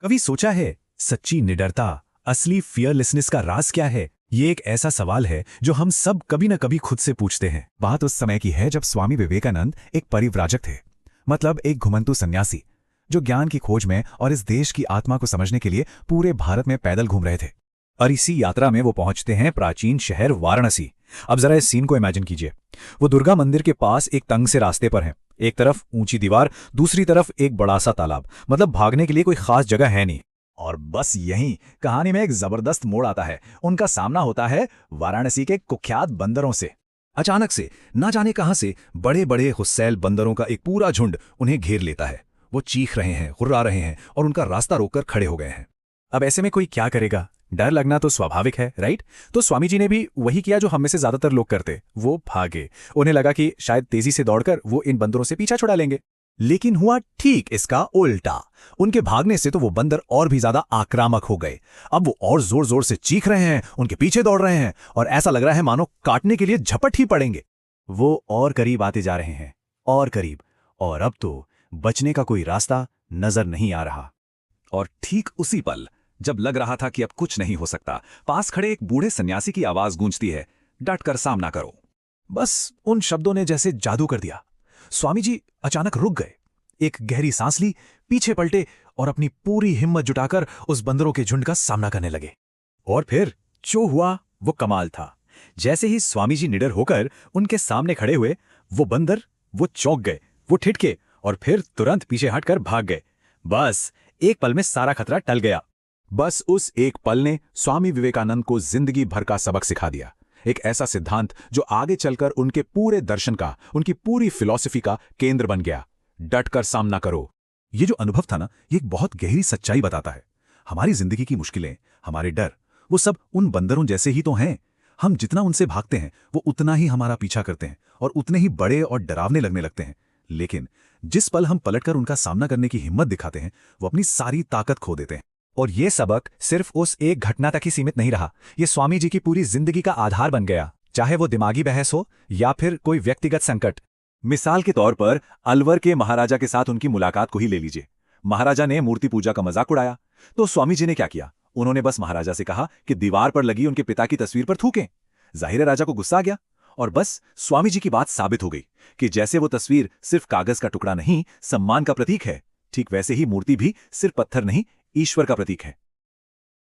कभी सोचा है सच्ची निडरता, असली फियरलेसनेस का राज क्या है? ये एक ऐसा सवाल है जो हम सब कभी न कभी खुद से पूछते हैं। बात उस समय की है जब स्वामी विवेकानंद एक परिव्राजक थे, मतलब एक घुमंतु सन्यासी जो ज्ञान की खोज में और इस देश की आत्मा को समझने के लिए पूरे भारत में पैदल घूम रहे थे। और इसी यात्रा में वो पहुंचते हैं प्राचीन शहर वाराणसी। अब जरा इस सीन को इमेजिन कीजिए। वो दुर्गा मंदिर के पास एक तंग से रास्ते पर हैं। एक तरफ ऊंची दीवार, दूसरी तरफ एक बड़ा सा तालाब, मतलब भागने के लिए कोई खास जगह है नहीं। और बस यहीं कहानी में एक जबरदस्त मोड़ आता है। उनका सामना होता है वाराणसी के कुख्यात बंदरों से। अचानक से ना जाने कहां से बड़े बड़े हुस्सैल बंदरों का एक पूरा झुंड उन्हें घेर लेता है। वो चीख रहे हैं, हुर्रा रहे हैं और उनका रास्ता रोककर खड़े हो गए हैं। अब ऐसे में कोई क्या करेगा? डर लगना तो स्वाभाविक है, राइट? तो स्वामी जी ने भी वही किया जो हम में से ज्यादातर लोग करते। वो भागे। उन्हें लगा कि शायद तेजी से दौड़कर वो इन बंदरों से पीछा छुड़ा लेंगे। लेकिन हुआ ठीक इसका उल्टा। उनके भागने से तो वो बंदर और भी ज्यादा आक्रामक हो गए। अब वो और जोर जोर से चीख रहे हैं, उनके पीछे दौड़ रहे हैं और ऐसा लग रहा है मानो काटने के लिए झपट ही पड़ेंगे। वो और करीब आते जा रहे हैं, और करीब, और अब तो बचने का कोई रास्ता नजर नहीं आ रहा। और ठीक उसी पल, जब लग रहा था कि अब कुछ नहीं हो सकता, पास खड़े एक बूढ़े सन्यासी की आवाज गूंजती है, डट कर सामना करो। बस उन शब्दों ने जैसे जादू कर दिया। स्वामी जी अचानक रुक गए, एक गहरी सांस ली, पीछे पलटे और अपनी पूरी हिम्मत जुटाकर उस बंदरों के झुंड का सामना करने लगे। और फिर जो हुआ वो कमाल था। जैसे ही स्वामी जी निडर होकर उनके सामने खड़े हुए, वो बंदर, वो चौंक गए, वो ठिठके और फिर तुरंत पीछे हटकर भाग गए। बस एक पल में सारा खतरा टल गया। बस उस एक पल ने स्वामी विवेकानंद को जिंदगी भर का सबक सिखा दिया। एक ऐसा सिद्धांत जो आगे चलकर उनके पूरे दर्शन का, उनकी पूरी फिलॉसफी का केंद्र बन गया। डट कर सामना करो। ये जो अनुभव था ना, ये एक बहुत गहरी सच्चाई बताता है। हमारी जिंदगी की मुश्किलें, हमारे डर, वो सब उन बंदरों जैसे ही तो हैं। हम जितना उनसे भागते हैं, वो उतना ही हमारा पीछा करते हैं और उतने ही बड़े और डरावने लगने लगते हैं। लेकिन जिस पल हम पलटकर उनका सामना करने की हिम्मत दिखाते हैं, वो अपनी सारी ताकत खो देते हैं। और ये सबक सिर्फ उस एक घटना तक ही सीमित नहीं रहा। ये स्वामी जी की पूरी जिंदगी का आधार बन गया, चाहे वो दिमागी बहस हो या फिर कोई व्यक्तिगत संकट। मिसाल के तौर पर अलवर के महाराजा के साथ उनकी मुलाकात को ही ले लीजिए। महाराजा ने मूर्ति पूजा का मजाक उड़ाया, तो स्वामी जी ने क्या किया? उन्होंने बस महाराजा से कहा कि दीवार पर लगी उनके पिता की तस्वीर पर थूकें। जाहिर है राजा को गुस्सा आ गया और बस स्वामी जी की बात साबित हो गई कि जैसे वो तस्वीर सिर्फ कागज का टुकड़ा नहीं, सम्मान का प्रतीक है, ठीक वैसे ही मूर्ति भी सिर्फ पत्थर नहीं, ईश्वर का प्रतीक है।